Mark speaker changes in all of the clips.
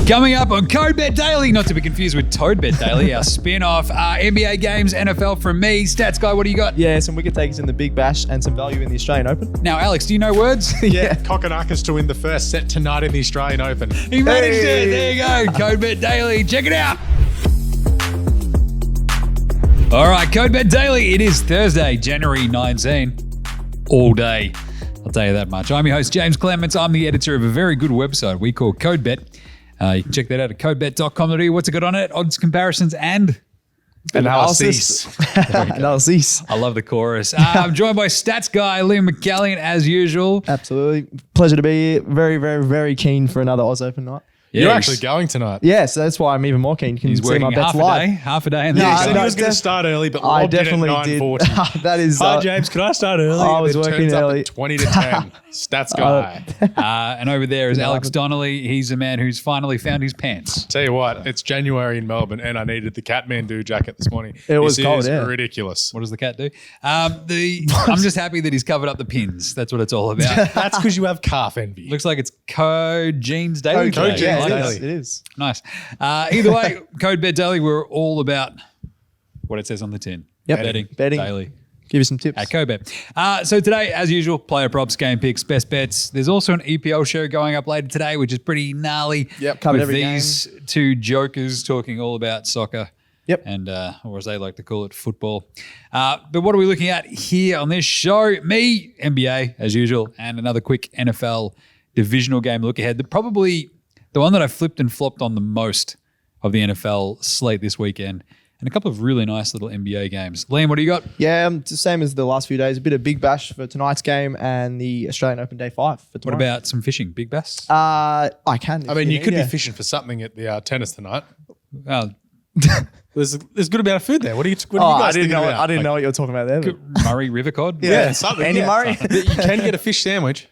Speaker 1: Coming up on Code Bet Daily, not to be confused with Toad Bet Daily, our spin-off, NBA games, NFL from me. Stats guy, what do you got?
Speaker 2: Yeah, some wicket takers in the Big Bash and some value in the Australian Open.
Speaker 1: Now, Alex, do you know words?
Speaker 3: Yeah, Kokonakis to win the first set tonight in the Australian Open.
Speaker 1: He managed it. There you go. Code Bet Daily. Check it out. All right, Code Bet Daily. It is Thursday, January 19. All day. I'll tell you that much. I'm your host, Jaymz Clements. I'm the editor of a very good website we call Code Bet. You can check that out at codebet.com.au. What's it got on it? Odds, comparisons, and
Speaker 3: Analysis.
Speaker 2: Analysis.
Speaker 1: I love the chorus. I'm joined by stats guy Liam McAllion as usual.
Speaker 2: Absolutely. Pleasure to be here. Very, very, very keen for another Oz Open night.
Speaker 1: Yeah,
Speaker 3: You're actually going tonight.
Speaker 2: Yeah, so that's why I'm even more keen. You can
Speaker 1: He's
Speaker 2: see
Speaker 1: working
Speaker 2: my bets
Speaker 1: half
Speaker 2: live.
Speaker 1: a day. And
Speaker 2: No,
Speaker 1: then
Speaker 3: He said
Speaker 2: no,
Speaker 3: he was going to start early, but
Speaker 2: I
Speaker 3: logged in
Speaker 2: definitely
Speaker 3: at
Speaker 2: did.
Speaker 3: 9:40.
Speaker 2: That is.
Speaker 3: Hi, James. Can I start early?
Speaker 2: I was
Speaker 3: And it
Speaker 2: working
Speaker 3: turns up
Speaker 2: early.
Speaker 3: at 20 to 10. Stats guy.
Speaker 1: and over there is
Speaker 2: Yeah,
Speaker 1: Alex
Speaker 2: but-
Speaker 1: Donnelly. He's a man who's finally found his pants.
Speaker 3: Tell you what, it's January in Melbourne, and I needed the Catmandu jacket this morning.
Speaker 2: It was
Speaker 3: this
Speaker 2: cold,
Speaker 3: is
Speaker 2: yeah.
Speaker 3: ridiculous.
Speaker 1: What does the cat do? I'm just happy that he's covered up the pins. That's what it's all about.
Speaker 3: That's because you have calf envy.
Speaker 1: Looks like it's Code Jeans Daily.
Speaker 3: Code
Speaker 1: today.
Speaker 3: Jeans
Speaker 1: I like
Speaker 3: Daily.
Speaker 1: that.
Speaker 2: It is.
Speaker 1: Nice. Either way, Code Bet Daily, we're all about what it says on the tin.
Speaker 2: Yep.
Speaker 1: Betting
Speaker 2: Daily. Give you some tips.
Speaker 1: at CoBet. So today, as usual, player props, game picks, best bets. There's also an EPL show going up later today, which is pretty gnarly.
Speaker 2: Yep, covered
Speaker 1: with
Speaker 2: every
Speaker 1: these two jokers talking all about soccer.
Speaker 2: Yep.
Speaker 1: And, or as they like to call it, football. But what are we looking at here on this show? Me, NBA, as usual, and another quick NFL divisional game look ahead. Probably the one that I flipped and flopped on the most of the NFL slate this weekend. And a couple of really nice little NBA games. Liam, what do you got?
Speaker 2: Yeah, it's the same as the last few days. A bit of Big Bash for tonight's game and the Australian Open Day 5 for
Speaker 1: What
Speaker 2: tomorrow.
Speaker 1: about some fishing? Big bass?
Speaker 2: I can.
Speaker 3: I mean, you could
Speaker 2: yeah.
Speaker 3: be fishing for something at the tennis tonight.
Speaker 1: Oh,
Speaker 3: There's a good amount of food there. What are you
Speaker 2: Oh,
Speaker 3: guys
Speaker 2: I didn't
Speaker 3: thinking
Speaker 2: know.
Speaker 3: about?
Speaker 2: I didn't know what you were talking about there. but-
Speaker 1: Murray River Cod?
Speaker 3: Yeah, something.
Speaker 2: Andy
Speaker 3: yeah.
Speaker 2: Murray.
Speaker 3: You can get a fish sandwich.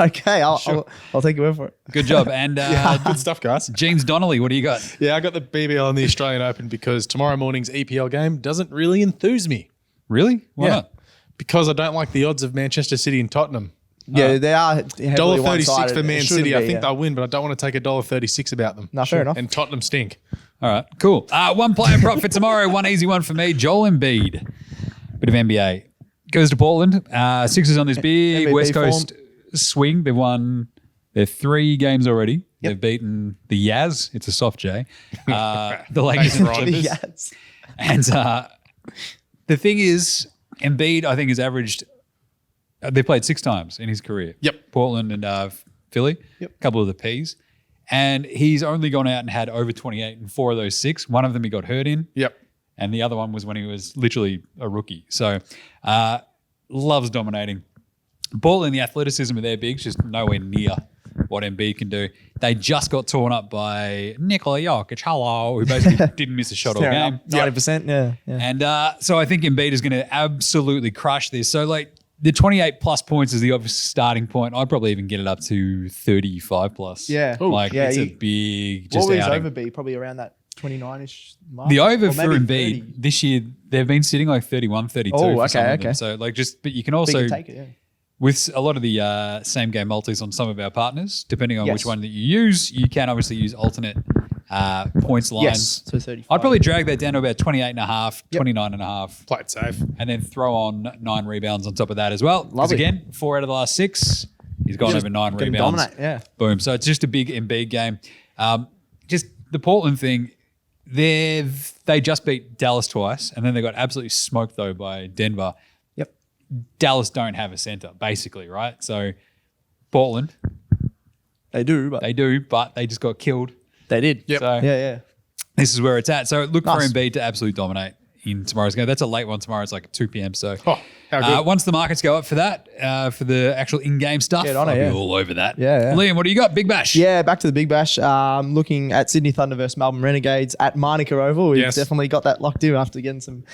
Speaker 2: Okay, I'll take your word for it.
Speaker 1: Good job. And
Speaker 3: Good stuff, guys.
Speaker 1: James Donnelly, what do you got?
Speaker 3: Yeah, I got the BBL and the Australian Open because tomorrow morning's EPL game doesn't really enthuse me.
Speaker 1: Really? Why not?
Speaker 3: Because I don't like the odds of Manchester City and Tottenham.
Speaker 2: Yeah, they are heavily
Speaker 3: $1.36
Speaker 2: one-sided.
Speaker 3: for Man
Speaker 2: It shouldn't
Speaker 3: City. I
Speaker 2: be,
Speaker 3: think
Speaker 2: yeah.
Speaker 3: they'll win, but I don't want to take $1.36 about them.
Speaker 2: No, fair enough.
Speaker 3: And Tottenham stink.
Speaker 1: All right, cool. One player prop for tomorrow, one easy one for me. Joel Embiid, bit of NBA. Goes to Portland. Sixers on this big
Speaker 2: MVP
Speaker 1: West Coast swing. They've won their 3 games already.
Speaker 2: Yep.
Speaker 1: They've beaten the Yaz. It's a soft J. The Lakers and
Speaker 3: Thanks, Ron.
Speaker 1: Clippers.
Speaker 2: Yes.
Speaker 1: And the thing is, Embiid, I think, has averaged they played 6 times in his career.
Speaker 3: Yep.
Speaker 1: Portland and Philly.
Speaker 2: Yep.
Speaker 1: A couple of the Ps. And he's only gone out and had over 28 in 4 of those 6. One of them he got hurt in.
Speaker 3: Yep.
Speaker 1: And the other one was when he was literally a rookie. So loves dominating. Portland, the athleticism of their bigs, just nowhere near what Embiid can do. They just got torn up by Nikola Jokic, who basically didn't miss a shot all game.
Speaker 2: 90%, yeah.
Speaker 1: And so I think Embiid is going to absolutely crush this. So like the 28 plus points is the obvious starting point. I'd probably even get it up to 35 plus.
Speaker 2: Yeah.
Speaker 1: Like
Speaker 2: Yeah,
Speaker 1: it's a big just
Speaker 2: What would his
Speaker 1: outing.
Speaker 2: over be? Probably around that 29-ish mark?
Speaker 1: The over
Speaker 2: Or
Speaker 1: for
Speaker 2: maybe
Speaker 1: Embiid
Speaker 2: 30.
Speaker 1: this year, they've been sitting like 31, 32
Speaker 2: Oh,
Speaker 1: for
Speaker 2: okay,
Speaker 1: some of them.
Speaker 2: okay.
Speaker 1: So like but you can
Speaker 2: Big
Speaker 1: also,
Speaker 2: and take it, yeah.
Speaker 1: with a lot of the same game multis on some of our partners, depending on
Speaker 2: Yes.
Speaker 1: which one that you use, you can obviously use alternate points lines.
Speaker 2: Yes, so 35.
Speaker 1: I'd probably drag that down to about 28 and a half,
Speaker 2: Yep.
Speaker 1: 29 and a half.
Speaker 3: Play it safe.
Speaker 1: And then throw on 9 rebounds on top of that as well. Because
Speaker 2: Lovely.
Speaker 1: again, 4 out of the last 6, he's gone over 9
Speaker 2: Gonna
Speaker 1: rebounds.
Speaker 2: dominate, yeah.
Speaker 1: Boom. So it's just a big Embiid game. Just the Portland thing, they just beat Dallas twice, and then they got absolutely smoked though by Denver.
Speaker 2: Yep.
Speaker 1: Dallas don't have a center, basically, right? So Portland,
Speaker 2: They do, but
Speaker 1: they do, but they just got killed.
Speaker 2: they did.
Speaker 3: Yep.
Speaker 1: So
Speaker 2: Yeah.
Speaker 1: this is where it's at. So look
Speaker 2: Nice.
Speaker 1: for Embiid to absolutely dominate in tomorrow's game. That's a late one tomorrow. It's like 2 p.m. So
Speaker 3: Oh, how good.
Speaker 1: once the markets go up for that, for the actual in-game stuff,
Speaker 2: Get on it,
Speaker 1: I'll
Speaker 2: yeah.
Speaker 1: be all over that.
Speaker 2: Yeah.
Speaker 1: Liam, what do you got? Big Bash.
Speaker 2: Yeah, back to the Big Bash. Looking at Sydney Thunder versus Melbourne Renegades at Manuka Oval. We've
Speaker 3: Yes.
Speaker 2: definitely got that locked in after getting some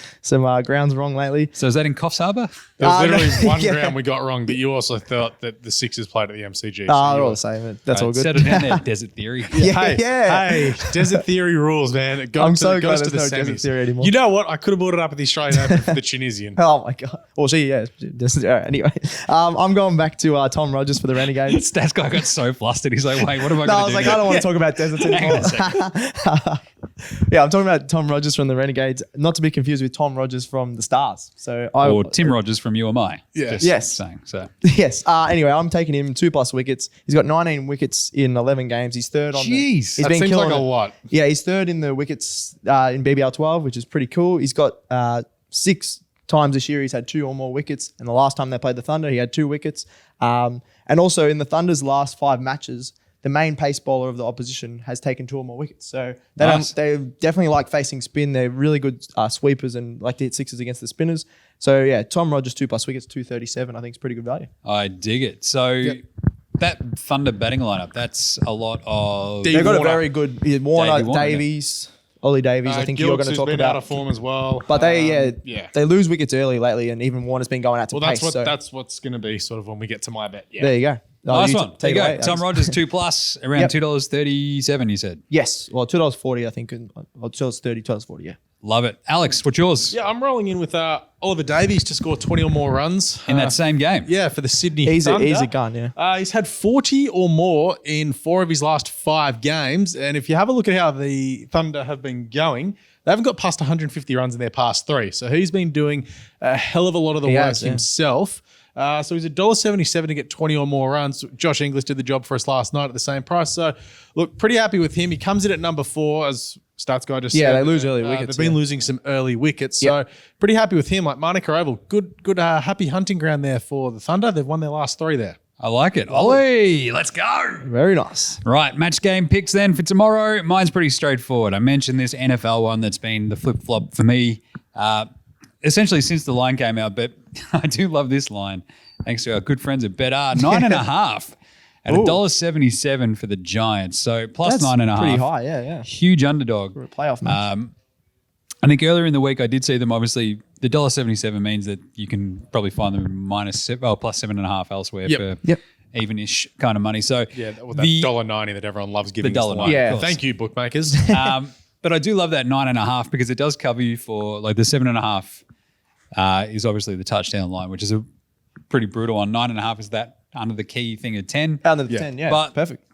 Speaker 2: grounds wrong lately.
Speaker 1: So is that in Coffs Harbour?
Speaker 3: There was literally
Speaker 2: no,
Speaker 3: one
Speaker 2: yeah.
Speaker 3: ground we got wrong, but you also thought that the Sixers played at the MCG.
Speaker 2: Oh,
Speaker 3: you
Speaker 2: they're all
Speaker 3: were-
Speaker 2: the same. That's all good.
Speaker 1: Set it in there, Desert Theory.
Speaker 2: Yeah, yeah.
Speaker 3: Hey, Desert Theory rules, man. It got
Speaker 2: I'm
Speaker 3: to,
Speaker 2: so
Speaker 3: got
Speaker 2: glad
Speaker 3: us to the
Speaker 2: there's no Desert
Speaker 3: semis.
Speaker 2: Theory anymore.
Speaker 3: You know what? I could have brought it up at the Australian Open for the Tunisian.
Speaker 2: Oh my God. Or We'll see. Yeah. Anyway, I'm going back to Tom Rogers for the Renegades.
Speaker 1: Stats guy got so flustered. He's like, wait, what am I
Speaker 2: No, I
Speaker 1: going
Speaker 2: was
Speaker 1: to do?
Speaker 2: like, I don't want to talk about deserts anymore. Yeah, I'm talking about Tom Rogers from the Renegades, not to be confused with Tom Rogers from the Stars.
Speaker 1: Or Tim Rogers from UMI.
Speaker 3: Yeah.
Speaker 1: Just
Speaker 2: Yes.
Speaker 1: saying. So
Speaker 2: Yes. Anyway, I'm taking him 2+ wickets. He's got 19 wickets in 11 games. He's third on
Speaker 1: Jeez.
Speaker 2: He's
Speaker 3: That
Speaker 2: been
Speaker 3: seems
Speaker 2: killing
Speaker 3: like a
Speaker 2: it.
Speaker 3: lot.
Speaker 2: Yeah, he's third in the wickets in BBL 12, which is pretty cool. He's got 6 times this year he's had 2 or more wickets, and the last time they played the Thunder, he had 2 wickets. And also in the Thunder's last 5 matches, the main pace bowler of the opposition has taken 2 or more wickets. So they definitely like facing spin. They're really good sweepers and like to hit sixes against the spinners. So yeah, Tom Rogers 2+ wickets, 237. I think it's pretty good value.
Speaker 1: I dig it. So that Thunder batting lineup, that's a lot of...
Speaker 2: They've got a
Speaker 3: Warner.
Speaker 2: very good Warner,
Speaker 1: Davey Warner,
Speaker 2: Davies, Ollie Davies. I think you're going to talk
Speaker 3: been
Speaker 2: about.
Speaker 3: out of form as well.
Speaker 2: But they
Speaker 3: yeah.
Speaker 2: they lose wickets early lately, and even Warner's been going out to
Speaker 3: Well,
Speaker 2: pace.
Speaker 3: that's what's going to be sort of when we get to my bet. Yeah.
Speaker 2: There you go.
Speaker 1: Nice one. There you go.
Speaker 2: away,
Speaker 1: Tom
Speaker 2: Alex.
Speaker 1: Rogers 2+, around
Speaker 2: Yep.
Speaker 1: $2.37, you said.
Speaker 2: Yes. Well, $2.40, I think. Or $2.30, $2.40, yeah.
Speaker 1: Love it. Alex, what's yours
Speaker 3: Yeah, I'm rolling in with Oliver Davies to score 20 or more runs.
Speaker 1: in that same game?
Speaker 3: Yeah, for the Sydney
Speaker 2: He's
Speaker 3: Thunder.
Speaker 2: a gun, yeah.
Speaker 3: He's had 40 or more in 4 of his last 5 games. And if you have a look at how the Thunder have been going, they haven't got past 150 runs in their past 3. So he's been doing a hell of a lot of the work
Speaker 2: has, yeah.
Speaker 3: himself. So he's $1.77 to get 20 or more runs. Josh Inglis did the job for us last night at the same price. So look, pretty happy with him. He comes in at number 4 as Stats Guy just said.
Speaker 2: They lose early wickets.
Speaker 3: They've been losing some early wickets. So pretty happy with him. Like Manuka Oval, good happy hunting ground there for the Thunder. They've won their last 3 there.
Speaker 1: I like it. Ollie, let's go.
Speaker 2: Very nice.
Speaker 1: Right, match game picks then for tomorrow. Mine's pretty straightforward. I mentioned this NFL one that's been the flip-flop for me essentially since the line came out, but I do love this line. Thanks to our good friends at Bet 9.5 at $1.77 for the Giants. So plus
Speaker 2: That's
Speaker 1: 9.5.
Speaker 2: pretty high, yeah.
Speaker 1: Huge underdog.
Speaker 2: For a playoff match.
Speaker 1: I think earlier in the week I did see them. Obviously, the $1.77 means that you can probably find them plus 7.5 elsewhere for even-ish kind of money. So
Speaker 3: Yeah, with that $1.90 that everyone loves giving
Speaker 1: The
Speaker 3: us the
Speaker 1: $1.90,
Speaker 3: line.
Speaker 2: Yeah.
Speaker 1: of course.
Speaker 3: Thank you, bookmakers.
Speaker 1: But I do love that 9.5 because it does cover you for like the 7.5 is obviously the touchdown line, which is a pretty brutal one. 9.5 is that under the key thing of 10.
Speaker 2: Under the 10, yeah.
Speaker 1: But
Speaker 2: perfect.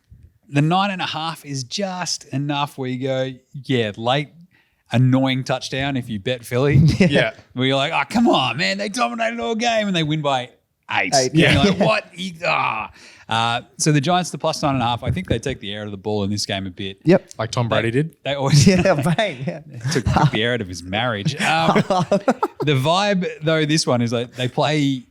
Speaker 1: The 9.5 is just enough where you go, late annoying touchdown if you bet Philly.
Speaker 3: Yeah.
Speaker 1: Where you're like, oh, come on, man. They dominated all game and they win by 8.
Speaker 2: Yeah.
Speaker 1: You're like, what? So the Giants, the plus 9.5, I think they take the air out of the ball in this game a bit.
Speaker 2: Yep.
Speaker 3: Like Tom Brady did.
Speaker 1: They always
Speaker 2: Bang. Yeah.
Speaker 1: took the air out of his marriage. The vibe, though, this one is like they play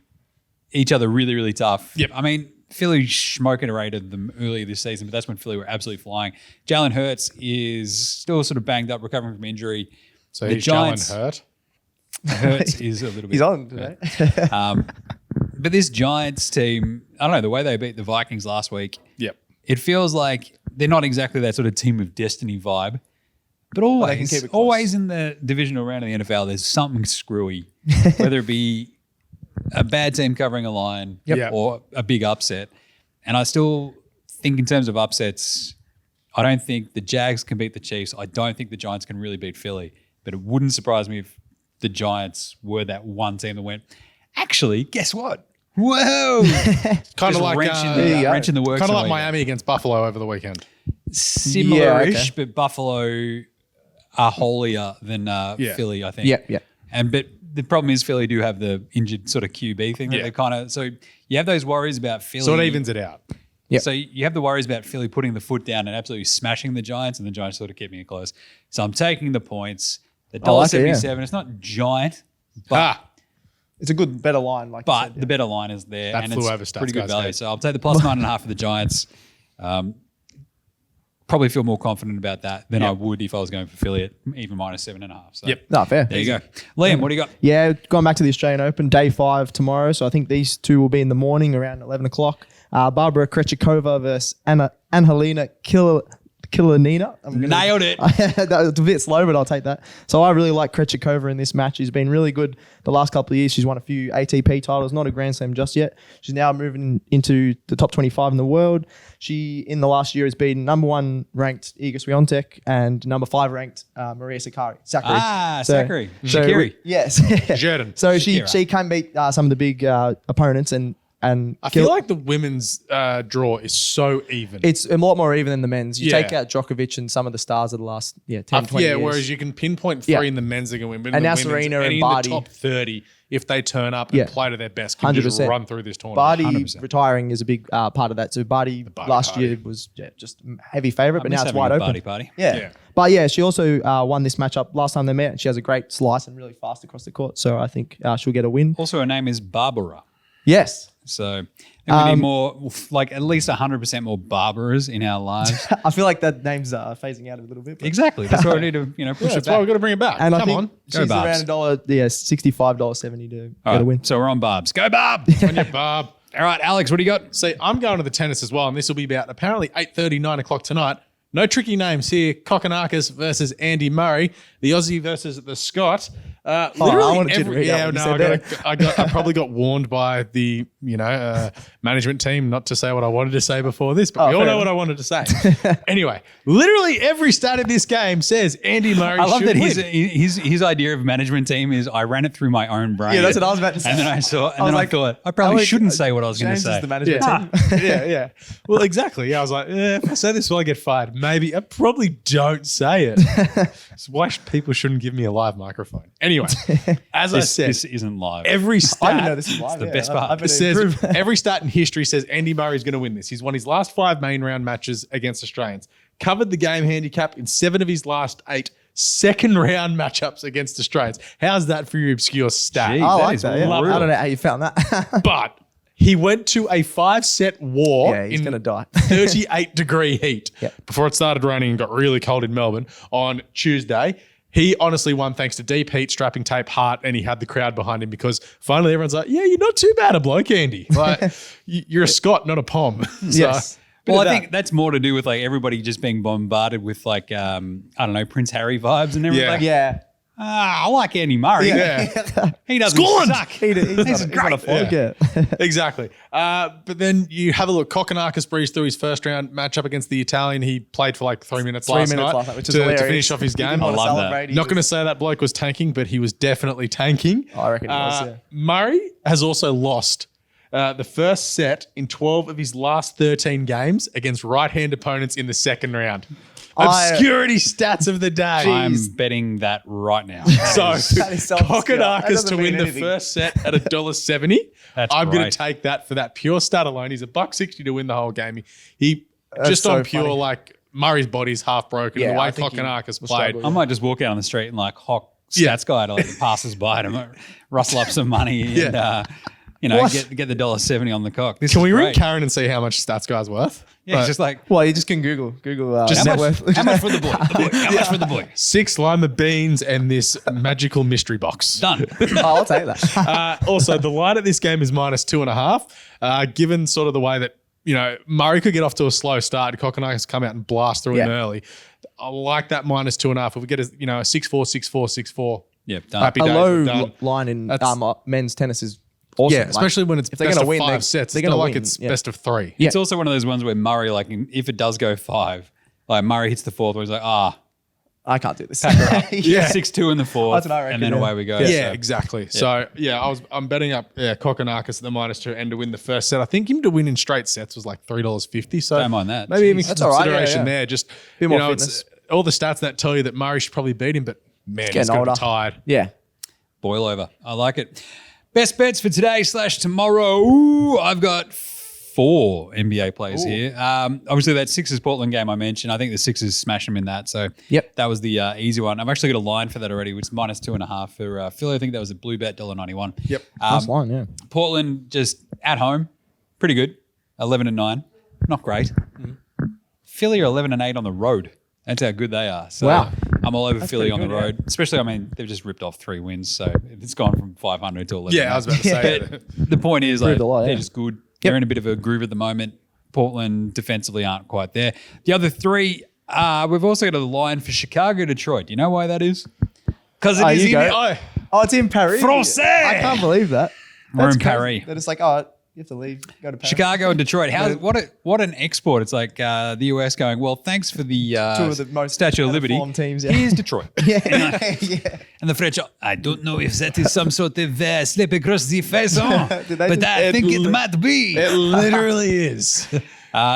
Speaker 1: each other really, really tough.
Speaker 3: Yep.
Speaker 1: I mean, Philly smoke-rated them earlier this season, but that's when Philly were absolutely flying. Jalen Hurts is still sort of banged up, recovering from injury.
Speaker 3: So
Speaker 1: the
Speaker 3: he's
Speaker 1: Giants,
Speaker 3: Jalen Hurt.
Speaker 1: Hurts is a little bit.
Speaker 2: He's on today.
Speaker 1: But this Giants team, I don't know, the way they beat the Vikings last week,
Speaker 3: Yep.
Speaker 1: it feels like they're not exactly that sort of team of destiny vibe. But
Speaker 2: they can keep it close.
Speaker 1: always in the divisional round of the NFL, there's something screwy, whether it be a bad team covering a line
Speaker 3: Yep.
Speaker 1: or a big upset. And I still think in terms of upsets, I don't think the Jags can beat the Chiefs. I don't think the Giants can really beat Philly. But it wouldn't surprise me if the Giants were that one team that went, actually, guess what? Whoa!
Speaker 3: Kind of like
Speaker 1: wrench in the works.
Speaker 3: kind of
Speaker 1: away.
Speaker 3: like Miami against Buffalo over the weekend.
Speaker 1: Similar-ish,
Speaker 2: okay.
Speaker 1: but Buffalo are holier than Philly, I think.
Speaker 2: Yeah.
Speaker 1: But the problem is Philly do have the injured sort of QB thing that
Speaker 3: Yeah.
Speaker 1: they kind of – so you have those worries about Philly.
Speaker 3: So it evens it out.
Speaker 2: Yep.
Speaker 1: So you have the worries about Philly putting the foot down and absolutely smashing the Giants, and the Giants sort of keeping it close. So I'm taking the points. The $1.77, it's not giant, but
Speaker 2: It's a good, better line. Like you said,
Speaker 1: the better line is there,
Speaker 3: That
Speaker 1: and
Speaker 3: flew
Speaker 1: it's
Speaker 3: over Stats
Speaker 1: pretty good
Speaker 3: Guy's
Speaker 1: value.
Speaker 3: head.
Speaker 1: So I'll take the plus 9.5 for the Giants. Probably feel more confident about that than I would if I was going for Philly at even minus 7.5. So
Speaker 3: Yep.
Speaker 2: No, fair.
Speaker 1: there you go. Liam, what do you got?
Speaker 2: Yeah, going back to the Australian Open, day 5 tomorrow. So I think these two will be in the morning around 11 o'clock. Barbara Krejcikova versus Anhelina Kilanina.
Speaker 1: Nailed it.
Speaker 2: That was a bit slow, but I'll take that. So I really like Krejcikova in this match. She's been really good the last couple of years. She's won a few ATP titles, not a Grand Slam just yet. She's now moving into the top 25 in the world. She, in the last year, has beaten number 1 ranked Iga Swiatek and number 5 ranked Maria Sakkari.
Speaker 1: Sakkari. Shaqiri.
Speaker 2: Yes.
Speaker 3: Jordan.
Speaker 2: So she can beat some of the big opponents and
Speaker 3: I feel like the women's draw is so even.
Speaker 2: It's a lot more even than the men's. You
Speaker 3: Yeah.
Speaker 2: take out Djokovic and some of the stars of the last 10, 20 years.
Speaker 3: whereas you can pinpoint 3 in the men's that can win. But
Speaker 2: And
Speaker 3: in the
Speaker 2: now
Speaker 3: women's,
Speaker 2: Serena and
Speaker 3: any
Speaker 2: Barty.
Speaker 3: in the top 30, if they turn up and
Speaker 2: Yeah.
Speaker 3: play to their best, can just
Speaker 2: 100%.
Speaker 3: run through this tournament.
Speaker 2: Barty
Speaker 1: 100%.
Speaker 2: retiring is a big part of that. So Barty last year was just heavy favourite, but now it's wide open.
Speaker 1: Party.
Speaker 2: Yeah. But yeah, she also won this matchup last time they met. And she has a great slice and really fast across the court. So I think she'll get a win.
Speaker 1: Also, her name is Barbara.
Speaker 2: Yes.
Speaker 1: So we need more, like at least 100% more Barbaras in our lives.
Speaker 2: I feel like that name's phasing out a little bit. But
Speaker 1: Exactly. That's why we need to, push it
Speaker 3: That's why
Speaker 1: back.
Speaker 3: we've got to bring it back.
Speaker 2: And I
Speaker 3: Come
Speaker 2: think
Speaker 3: on.
Speaker 2: she's
Speaker 1: Go Barbs.
Speaker 2: around $65.70 to
Speaker 1: All
Speaker 2: get a
Speaker 1: right,
Speaker 2: win.
Speaker 1: so we're on Barbs. Go Barb.
Speaker 3: On your barb.
Speaker 1: All right, Alex, what do you got?
Speaker 3: See, I'm going to the tennis as well, and this will be about apparently 8:30, 9 o'clock tonight. No tricky names here. Kokonakis versus Andy Murray. The Aussie versus the Scot.
Speaker 2: I wanted you to read
Speaker 3: yeah,
Speaker 2: out
Speaker 3: no,
Speaker 2: what you said
Speaker 3: I probably got warned by the management team not to say what I wanted to say before this, but we all
Speaker 2: fair
Speaker 3: know
Speaker 2: enough.
Speaker 3: what I wanted to say. Anyway, literally every stat of this game says Andy Murray
Speaker 1: I love
Speaker 3: should
Speaker 1: that
Speaker 3: win.
Speaker 1: his idea of management team is I ran it through my own brain.
Speaker 2: Yeah, that's what I was about to say.
Speaker 1: And then I saw, and
Speaker 2: I was
Speaker 1: then I
Speaker 2: like,
Speaker 1: thought I probably
Speaker 2: like,
Speaker 1: shouldn't say what I was going to
Speaker 2: James
Speaker 1: say.
Speaker 2: is the management
Speaker 3: Yeah.
Speaker 2: team.
Speaker 3: yeah. Well, exactly. Yeah, I was like, if I say this, will I get fired? Maybe. I probably don't say it. It's why people shouldn't give me a live microphone. Anyway, as I said,
Speaker 1: This isn't live.
Speaker 3: every stat.
Speaker 2: I didn't know this was live.
Speaker 1: the best part.
Speaker 2: I've been
Speaker 3: says
Speaker 2: improved.
Speaker 3: every stat in history says Andy Murray's going to win this. He's won his last 5 main round matches against Australians. Covered the game handicap in 7 of his last 8 second round matchups against Australians. How's that for your obscure stat?
Speaker 1: Gee.
Speaker 2: I
Speaker 1: That
Speaker 2: like
Speaker 1: is
Speaker 2: that. Yeah.
Speaker 1: brutal.
Speaker 2: I don't know how you found that.
Speaker 3: But he went to a 5-set war
Speaker 2: Yeah, he's
Speaker 3: in
Speaker 2: gonna die.
Speaker 3: 38-degree heat
Speaker 2: Yeah.
Speaker 3: before it started raining and got really cold in Melbourne on Tuesday. He honestly won thanks to deep heat, strapping tape, heart, and he had the crowd behind him because finally everyone's like, yeah, you're not too bad a bloke, Andy. Like, you're a Scot, not a Pom. So,
Speaker 2: Yes.
Speaker 1: Well,
Speaker 3: bit
Speaker 1: I
Speaker 3: of
Speaker 1: think that's more to do with like everybody just being bombarded with like I don't know, Prince Harry vibes and everything.
Speaker 3: Yeah.
Speaker 1: Like,
Speaker 2: Yeah.
Speaker 1: I like Andy Murray.
Speaker 3: Yeah.
Speaker 1: He doesn't
Speaker 3: Scotland!
Speaker 1: suck.
Speaker 2: He's not a flog. Yeah.
Speaker 3: Exactly. But then you have a look. Kokonakis breezed through his first round matchup against the Italian. He played for like 3 minutes, last, night
Speaker 2: which is
Speaker 3: to
Speaker 2: hilarious.
Speaker 3: finish off his game.
Speaker 2: Didn't wanna
Speaker 1: I love that.
Speaker 2: celebrate. He
Speaker 3: Not
Speaker 2: was-
Speaker 3: going to say that bloke was tanking, but he was definitely tanking.
Speaker 2: I reckon he was, yeah.
Speaker 3: Murray has also lost the first set in 12 of his last 13 games against right-hand opponents in the second round. Obscurity stats of the day.
Speaker 1: I'm betting that right now.
Speaker 3: So,
Speaker 2: That is so obscure. That
Speaker 3: Kokonakis
Speaker 2: doesn't
Speaker 3: to win
Speaker 2: mean
Speaker 3: the
Speaker 2: anything.
Speaker 3: first set at $1.70.
Speaker 1: That's
Speaker 3: I'm going
Speaker 1: great.
Speaker 3: to take that for that pure stat alone. He's $1.60 to win the whole game. He
Speaker 2: That's
Speaker 3: just
Speaker 2: so
Speaker 3: on pure
Speaker 2: funny.
Speaker 3: like Murray's body's half broken.
Speaker 2: Yeah,
Speaker 3: the way
Speaker 2: I think he
Speaker 3: Kokonakis
Speaker 2: will
Speaker 3: played.
Speaker 2: struggle.
Speaker 1: I might just walk out on the street and like hock
Speaker 3: Yeah.
Speaker 1: stats guy to like passers by to rustle up some money and
Speaker 3: Yeah.
Speaker 2: What?
Speaker 1: get the $1.70 on the cock. This
Speaker 3: Can
Speaker 1: is
Speaker 3: we ring
Speaker 1: great.
Speaker 3: Karen and see how much stats guy's worth?
Speaker 1: Yeah, it's just like
Speaker 2: Well, you just can Google
Speaker 3: Just
Speaker 2: net
Speaker 1: how much,
Speaker 2: worth.
Speaker 1: how much for the boy? How much for the boy?
Speaker 3: 6 lima beans and this magical mystery box.
Speaker 1: Done.
Speaker 2: Oh, I'll take that.
Speaker 3: Also, the line at this game is -2.5. Given sort of the way that Murray could get off to a slow start, Kokonakis come out and blast through him
Speaker 2: Yeah.
Speaker 3: early. I like that -2.5. If we get a 6-4, 6-4, 6-4.
Speaker 1: Yeah, done.
Speaker 3: Happy
Speaker 2: A
Speaker 3: days,
Speaker 2: low
Speaker 3: we're done.
Speaker 2: line in
Speaker 3: That's-
Speaker 2: men's tennis is awesome.
Speaker 3: Yeah, especially when it's
Speaker 2: if they're
Speaker 3: best
Speaker 2: gonna
Speaker 3: of
Speaker 2: win,
Speaker 3: 5 sets.
Speaker 2: they're
Speaker 3: It's not
Speaker 2: gonna
Speaker 3: like
Speaker 2: win,
Speaker 3: it's
Speaker 2: yeah.
Speaker 3: best of 3.
Speaker 2: Yeah.
Speaker 1: It's also one of those ones where Murray, like, if it does go 5, like Murray hits the 4th, where he's like,
Speaker 2: I can't do this.
Speaker 3: Yeah.
Speaker 1: 6-2 in the 4th,
Speaker 2: That's what I reckon,
Speaker 1: and then
Speaker 2: yeah.
Speaker 1: away we go.
Speaker 3: Yeah,
Speaker 1: So,
Speaker 3: exactly. So I'm betting up Kokonakis at the -2 and to win the first set. I think him to win in straight sets was like $3.50. So
Speaker 1: Don't mind that.
Speaker 3: Maybe even
Speaker 1: Jeez.
Speaker 2: That's all right, yeah,
Speaker 3: consideration
Speaker 2: yeah.
Speaker 3: there. Just
Speaker 2: Bit more
Speaker 3: it's
Speaker 2: fitness.
Speaker 3: all the stats that tell you that Murray should probably beat him, but man, he's
Speaker 2: getting
Speaker 3: going to be
Speaker 2: older.
Speaker 3: tired.
Speaker 2: Yeah.
Speaker 1: Boil over. I like it. Best bets for today/tomorrow. Ooh, I've got 4 NBA players here. Obviously, that Sixers Portland game I mentioned, I think the Sixers smashed them in that. So
Speaker 2: Yep.
Speaker 1: that was the easy one. I've actually got a line for that already, which is -2.5 for Philly. I think that was a blue bet, $1.91.
Speaker 3: Yep.
Speaker 2: Nice line, yeah.
Speaker 1: Portland just at home, pretty good. 11-9, not great. Philly are 11-8 on the road. That's how good they are. So
Speaker 2: Wow.
Speaker 1: I'm all over Philly
Speaker 2: pretty
Speaker 1: on the
Speaker 2: good, yeah.
Speaker 1: road. Especially, I mean, they've just ripped off 3 wins, so it's gone from 500 to 11.
Speaker 3: Yeah, I was about to say that.
Speaker 1: The point is, like,
Speaker 2: Improved a lot,
Speaker 1: they're
Speaker 2: yeah.
Speaker 1: just good. They're in a bit of a groove at the moment. Portland defensively aren't quite there. The other 3, We've also got a line for Chicago, Detroit. Do you know why that is? Because it is
Speaker 2: you
Speaker 1: in
Speaker 2: go. Oh, it's in Paris.
Speaker 1: Francais.
Speaker 2: I can't believe that.
Speaker 1: We're
Speaker 2: That's
Speaker 1: in
Speaker 2: crazy.
Speaker 1: Paris.
Speaker 2: That it's like, oh, you have to leave, go to Paris.
Speaker 1: Chicago and Detroit. What an export. It's like the US going, well, thanks for the,
Speaker 2: Two of the most
Speaker 1: Statue of Liberty.
Speaker 2: uniform teams, yeah.
Speaker 1: Here's Detroit.
Speaker 2: Yeah.
Speaker 1: And the French, I don't know if that is some sort of slip across the faison,
Speaker 2: Did they
Speaker 1: but
Speaker 2: just-
Speaker 1: I think it might be.
Speaker 3: It literally is.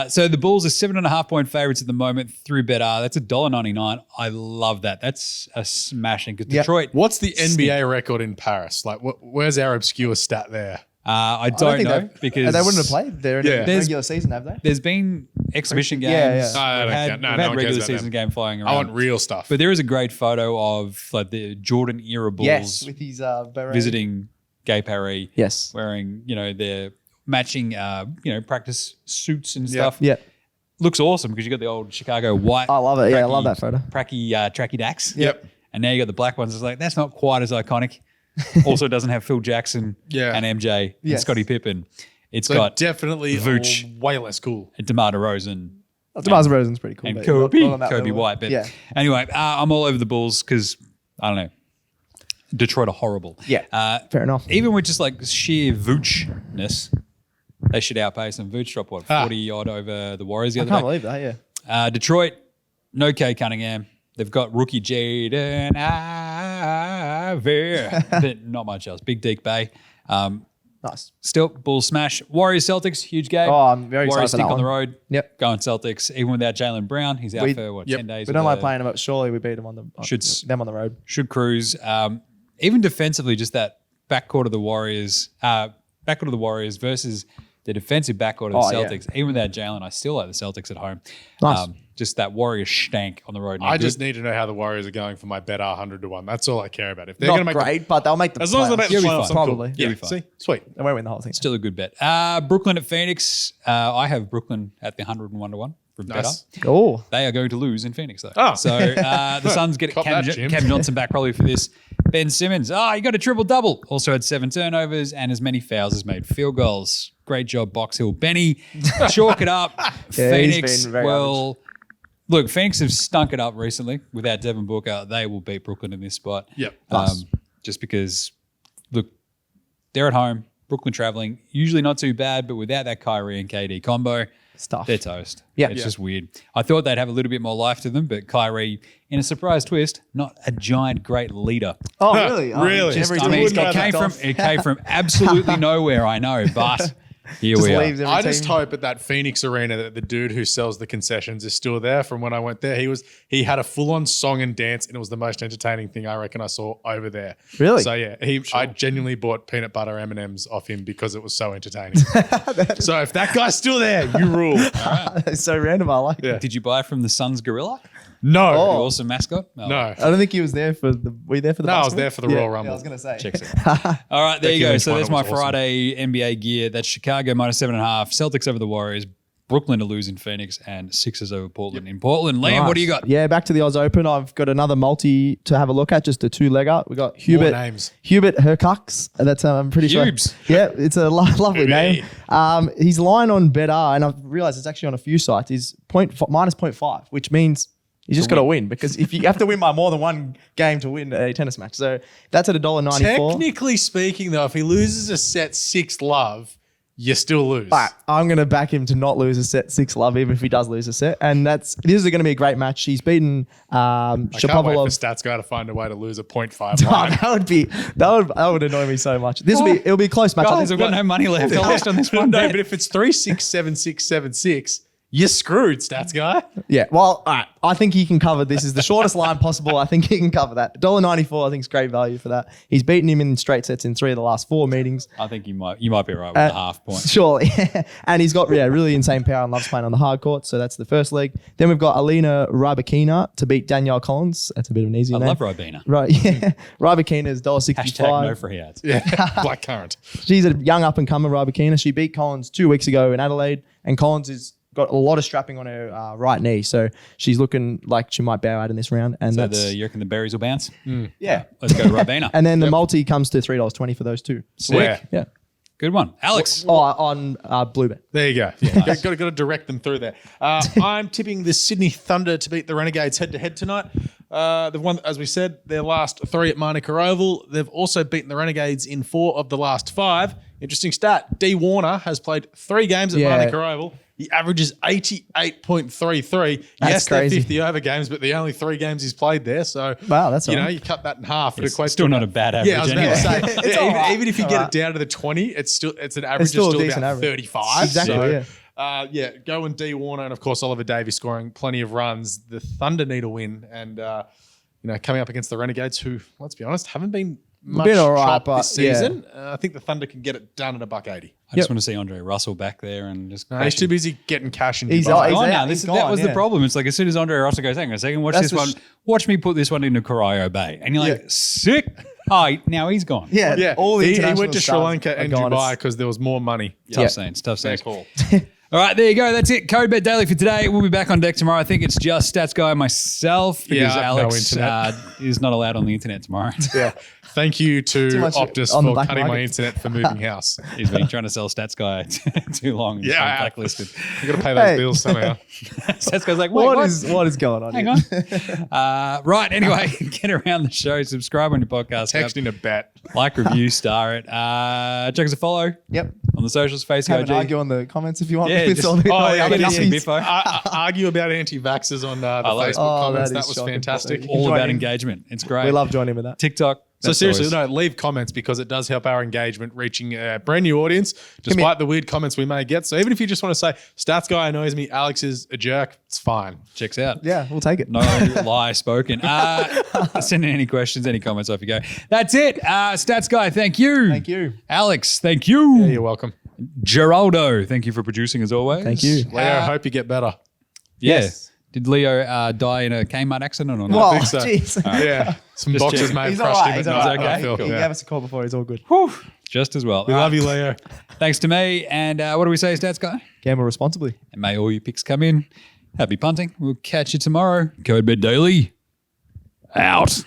Speaker 1: So the Bulls are 7.5 point favorites at the moment through BetR. That's $1.99. I love that. That's a smashing because
Speaker 2: Yep.
Speaker 1: Detroit.
Speaker 3: What's the NBA record in Paris? Like, where's our obscure stat there?
Speaker 1: I don't know because
Speaker 2: they wouldn't have played. They're in
Speaker 3: Yeah.
Speaker 2: a
Speaker 1: There's-
Speaker 2: regular season, have they?
Speaker 1: There's been exhibition games.
Speaker 2: Yeah, yeah.
Speaker 3: No, I
Speaker 1: We've
Speaker 3: don't
Speaker 1: had,
Speaker 3: count. No,
Speaker 1: we've
Speaker 3: no
Speaker 1: had
Speaker 3: one cares
Speaker 1: regular
Speaker 3: about
Speaker 1: season
Speaker 3: them.
Speaker 1: game flying around.
Speaker 3: I want real stuff.
Speaker 1: But there is a great photo of like the Jordan era Bulls
Speaker 2: Yes, with his beret.
Speaker 1: visiting Gay Paris.
Speaker 2: Yes.
Speaker 1: Wearing, their matching, practice suits and stuff.
Speaker 2: Yeah.
Speaker 1: Looks awesome because you got the old Chicago white.
Speaker 2: I love it. Yeah, I love that photo.
Speaker 1: Tracky dacks.
Speaker 3: Yep.
Speaker 1: And now you got the black ones. It's like, that's not quite as iconic. Also doesn't have Phil Jackson
Speaker 3: Yeah.
Speaker 1: and MJ and
Speaker 2: Yes.
Speaker 1: Scottie Pippen. It's
Speaker 3: So
Speaker 1: got
Speaker 3: definitely
Speaker 1: Vooch.
Speaker 3: way less cool.
Speaker 1: DeMar DeRozan
Speaker 2: DeMar DeRozan's pretty cool.
Speaker 1: and
Speaker 2: but
Speaker 1: Kobe
Speaker 2: not on that level.
Speaker 1: White. But
Speaker 2: yeah.
Speaker 1: anyway, I'm all over the Bulls because, I don't know, Detroit are horrible.
Speaker 2: Yeah. Fair enough.
Speaker 1: Even with just like sheer Vooch-ness, they should outpace them. Vooch dropped, 40 odd over the Warriors the
Speaker 2: I
Speaker 1: other
Speaker 2: can't
Speaker 1: day.
Speaker 2: believe that. Yeah.
Speaker 1: Detroit, no K Cunningham. They've got rookie Jaden Ivey, but not much else. Big Deke Bay.
Speaker 2: Nice.
Speaker 1: Still, Bulls smash. Warriors Celtics, huge game.
Speaker 2: Oh, I'm very
Speaker 1: Warriors
Speaker 2: excited for
Speaker 1: stink
Speaker 2: that
Speaker 1: on the
Speaker 2: one.
Speaker 1: road.
Speaker 2: Yep.
Speaker 1: Going Celtics, even without Jaylen Brown. He's out for 10 days.
Speaker 2: We don't
Speaker 1: with
Speaker 2: like
Speaker 1: a-
Speaker 2: playing them, but surely we beat them on them on the road.
Speaker 1: Should cruise. Even defensively, just that backcourt of the Warriors, versus the defensive backcourt of the
Speaker 2: Oh, yeah.
Speaker 1: Celtics. Even without Jalen, I still like the Celtics at home.
Speaker 2: Nice.
Speaker 1: Just that Warriors stank on the road.
Speaker 3: I just need to know how the Warriors are going for my bet 100 to 1. That's all I care about. If they're
Speaker 2: Not
Speaker 3: going to make
Speaker 2: great, but they'll make the
Speaker 3: as long as they make the
Speaker 1: You'll be
Speaker 3: playoffs,
Speaker 1: fine.
Speaker 3: I'm cool.
Speaker 2: Probably.
Speaker 3: Yeah,
Speaker 1: You'll be fine.
Speaker 3: see, sweet.
Speaker 2: They won't win the whole thing.
Speaker 1: Still a good bet. Brooklyn at Phoenix. I have Brooklyn at the 101 to 1 from
Speaker 3: Nice.
Speaker 1: better.
Speaker 2: Oh,
Speaker 1: They are going to lose in Phoenix though.
Speaker 3: Oh.
Speaker 1: So the Suns get
Speaker 3: Cop
Speaker 1: Cam,
Speaker 3: that, Jim.
Speaker 1: Cam Johnson back probably for this. Ben Simmons. He got a triple double. Also had 7 turnovers and as many fouls as made field goals. Great job, Box Hill. Benny, chalk it up.
Speaker 2: Yeah,
Speaker 1: Phoenix.
Speaker 2: he's been very
Speaker 1: Well, look, Phoenix have stunk it up recently. Without Devin Booker, they will beat Brooklyn in this spot.
Speaker 3: Yep.
Speaker 2: Nice.
Speaker 1: Just because, look, they're at home. Brooklyn traveling, usually not too bad, but without that Kyrie and KD combo,
Speaker 2: stuff.
Speaker 1: they're toast.
Speaker 2: Yeah.
Speaker 1: It's
Speaker 2: Yeah.
Speaker 1: just weird. I thought they'd have a little bit more life to them, but Kyrie, in a surprise twist, not a giant great leader.
Speaker 2: Oh, really? Oh,
Speaker 3: Really?
Speaker 2: every
Speaker 1: I
Speaker 2: team
Speaker 1: mean,
Speaker 2: he's
Speaker 1: it
Speaker 2: got
Speaker 1: came
Speaker 2: picked
Speaker 1: from
Speaker 2: off.
Speaker 1: absolutely nowhere, I know, but here
Speaker 2: Just
Speaker 1: we are.
Speaker 2: leaves every
Speaker 3: I just
Speaker 2: team.
Speaker 3: hope at that Phoenix arena that the dude who sells the concessions is still there from when I went there. He had a full-on song and dance, and it was the most entertaining thing I reckon I saw over there.
Speaker 2: Really?
Speaker 3: So yeah, I genuinely bought peanut butter M&Ms off him because it was so entertaining. So if that guy's still there, you rule.
Speaker 2: It's so random. I like it.
Speaker 3: Yeah.
Speaker 1: Did you buy from the Suns Gorilla?
Speaker 3: No,
Speaker 1: The
Speaker 2: Oh.
Speaker 1: awesome mascot? Oh,
Speaker 3: no.
Speaker 2: I don't think he was there for the. Were you there for the?
Speaker 3: No, I was
Speaker 2: basketball?
Speaker 3: there for the Royal
Speaker 2: Yeah,
Speaker 3: Rumble.
Speaker 2: I was gonna say.
Speaker 1: Checks it. All right, there you go.
Speaker 3: Lynch
Speaker 1: So
Speaker 3: one
Speaker 1: there's my
Speaker 3: was awesome.
Speaker 1: Friday NBA gear. That's Chicago minus 7.5, Celtics over the Warriors, Brooklyn to lose in Phoenix, and Sixers over Portland in Portland. Liam, what do you got?
Speaker 2: Yeah, back to the Oz Open. I've got another multi to have a look at, just a 2-legger. We got Hubert
Speaker 3: names.
Speaker 2: Hercucks. That's I'm pretty
Speaker 1: Hubes.
Speaker 2: sure. Yeah, it's a lovely
Speaker 3: Hubie.
Speaker 2: name. His line on BetR, and I've realized it's actually on a few sites, is minus 0.5, which means he's just got to win, because if you have to win by more than one game to win a tennis match. So that's at $1.94.
Speaker 3: Technically speaking, though, if he loses a set 6-love, you still lose.
Speaker 2: But I'm going to back him to not lose a set 6-love, even if he does lose a set. And this is going to be a great match. He's beaten
Speaker 3: I can't wait for
Speaker 2: Shapovalov.
Speaker 3: Stats guy to find a way to lose a 0.5 line.
Speaker 2: That would annoy me so much. It'll be a close match. I
Speaker 1: Guys,
Speaker 2: think-
Speaker 1: I've got no money left. I'll list on this one.
Speaker 3: No,
Speaker 1: bet.
Speaker 3: but if it's 3-6, 7-6, 7-6, you're screwed, Stats guy.
Speaker 2: Yeah, well, all right. I think he can cover. This is the shortest line possible. I think he can cover that. $1.94, I think is great value for that. He's beaten him in straight sets in 3 of the last 4 meetings.
Speaker 1: I think you might be right with a half point.
Speaker 2: Surely. And he's got really insane power and loves playing on the hard court. So that's the first leg. Then we've got Alina Rybakina to beat Danielle Collins. That's a bit of an easy
Speaker 1: I
Speaker 2: name.
Speaker 1: love Ribena.
Speaker 2: Right, yeah. Rybakina is $1.65.
Speaker 1: Hashtag no free ads.
Speaker 3: Yeah, black currant.
Speaker 2: She's a young up-and-comer, Rybakina. She beat Collins 2 weeks ago in Adelaide, and Collins has got a lot of strapping on her right knee, so she's looking like she might bow out in this round. And
Speaker 1: So
Speaker 2: that's
Speaker 1: you reckon the berries will bounce?
Speaker 2: yeah.
Speaker 1: Let's go to Ribena.
Speaker 2: And then the multi comes to $3.20 for those two.
Speaker 3: Sweet.
Speaker 2: Yeah.
Speaker 1: Good one. Alex.
Speaker 2: on Bluebet.
Speaker 3: There you go. Yeah, got to direct them through there. I'm tipping the Sydney Thunder to beat the Renegades head-to-head tonight. They've won, as we said, their last 3 at Manuka Oval. They've also beaten the Renegades in 4 of the last 5. Interesting stat, D. Warner has played 3 games at Manuka Oval. He averages 88.33. Yes, they're 50 over games, but the only 3 games he's played there. So,
Speaker 2: wow, that's
Speaker 3: you cut that in half.
Speaker 1: It's still not a bad average.
Speaker 3: Yeah, I was about to say, even if you get it down to the 20, it's an average
Speaker 2: still
Speaker 3: of
Speaker 2: a decent
Speaker 3: about
Speaker 2: average.
Speaker 3: 35.
Speaker 2: Exactly,
Speaker 3: So, go and D. Warner and, of course, Oliver Davies scoring plenty of runs. The Thunder need a win. And, coming up against the Renegades, who, let's be honest, haven't been much
Speaker 2: all right,
Speaker 3: chop
Speaker 2: but
Speaker 3: this season. I think the Thunder can get it done at $1.80.
Speaker 1: I just want to see Andre Russell back there and just.
Speaker 3: No, he's too busy getting cash in
Speaker 2: He's
Speaker 3: Dubai.
Speaker 2: out.
Speaker 1: Gone now.
Speaker 2: He's
Speaker 1: That
Speaker 2: gone,
Speaker 1: was the problem. It's like as soon as Andre Russell goes, hang on a second, watch
Speaker 2: That's
Speaker 1: this one. Watch me put this one into Corio Bay. And you're like, sick. Oh, now he's gone.
Speaker 2: Yeah,
Speaker 3: All he
Speaker 2: international
Speaker 3: went to Sri
Speaker 2: stars
Speaker 3: Lanka
Speaker 2: are
Speaker 3: and
Speaker 2: gone.
Speaker 3: Dubai because there was more money.
Speaker 1: Tough scenes.
Speaker 3: Fair call.
Speaker 1: All right, there you go. That's it. Code Bet Daily for today. We'll be back on deck tomorrow. I think it's just Stats Guy and myself because
Speaker 3: I have no
Speaker 1: Alex
Speaker 3: internet.
Speaker 1: is not allowed on the internet tomorrow.
Speaker 3: Yeah. Thank you to
Speaker 2: Too much
Speaker 3: Optus
Speaker 2: on the
Speaker 3: for
Speaker 2: black
Speaker 3: cutting my
Speaker 2: market.
Speaker 3: internet for moving house.
Speaker 1: He's been trying to sell Stats Guy too long. He's
Speaker 3: Yeah,
Speaker 1: been
Speaker 3: I have.
Speaker 1: blacklisted.
Speaker 3: You got to pay those
Speaker 2: Hey.
Speaker 3: bills somehow.
Speaker 1: Stats Guy's like, wait,
Speaker 2: What
Speaker 1: what?
Speaker 2: is going on?
Speaker 1: Hang
Speaker 2: here?
Speaker 1: on. Right, anyway, get around the show. Subscribe on your podcast app.
Speaker 3: Text in a bet.
Speaker 1: Like, review, star it. Check us a follow
Speaker 2: Yep.
Speaker 1: on the socials, Face
Speaker 2: Have an
Speaker 1: OG.
Speaker 2: argue on the comments if you want.
Speaker 1: Yeah,
Speaker 2: It's
Speaker 1: just-
Speaker 2: all the-
Speaker 3: Oh, yeah,
Speaker 2: all the
Speaker 3: get
Speaker 1: some
Speaker 2: nothings.
Speaker 1: biffo.
Speaker 3: Argue about anti-vaxxers on the
Speaker 1: love it.
Speaker 3: Facebook
Speaker 2: Oh,
Speaker 3: comments.
Speaker 2: that
Speaker 3: That
Speaker 2: is
Speaker 3: was
Speaker 2: shocking.
Speaker 3: fantastic.
Speaker 2: You can
Speaker 1: All
Speaker 2: join
Speaker 1: about
Speaker 2: in.
Speaker 1: engagement. It's great.
Speaker 2: We love joining with that.
Speaker 1: TikTok.
Speaker 3: So
Speaker 1: best
Speaker 3: seriously,
Speaker 1: stories.
Speaker 3: leave comments because it does help our engagement reaching a brand new audience, despite the weird comments we may get. So even if you just want to say, Stats Guy annoys me, Alex is a jerk, it's fine.
Speaker 1: Checks out.
Speaker 2: Yeah, we'll take it.
Speaker 1: No lie spoken. Send in any questions, any comments, off you go. That's it. Stats Guy, thank you.
Speaker 2: Thank you.
Speaker 1: Alex, thank you.
Speaker 3: Yeah, you're welcome.
Speaker 1: Geraldo, thank you for producing as always.
Speaker 2: Thank you.
Speaker 3: Leo, hope you get better.
Speaker 1: Yeah.
Speaker 2: Yes.
Speaker 1: Did Leo die in a Kmart accident or not?
Speaker 2: Well,
Speaker 3: think so.
Speaker 2: jeez.
Speaker 3: Yeah, some
Speaker 1: Just
Speaker 3: boxes
Speaker 1: checking.
Speaker 3: may have
Speaker 2: He's all
Speaker 3: crushed
Speaker 2: right.
Speaker 3: him.
Speaker 2: He's
Speaker 3: but
Speaker 2: all
Speaker 3: no,
Speaker 2: right.
Speaker 3: I
Speaker 2: Okay.
Speaker 3: feel-
Speaker 2: He
Speaker 3: yeah.
Speaker 2: gave us a call before. He's all good.
Speaker 1: Whew, just as well.
Speaker 3: We love you, Leo.
Speaker 1: Thanks to me. And what do we say, Stats Guy?
Speaker 2: Gamble responsibly.
Speaker 1: And may all your picks come in. Happy punting. We'll catch you tomorrow. Code Bet Daily. Out.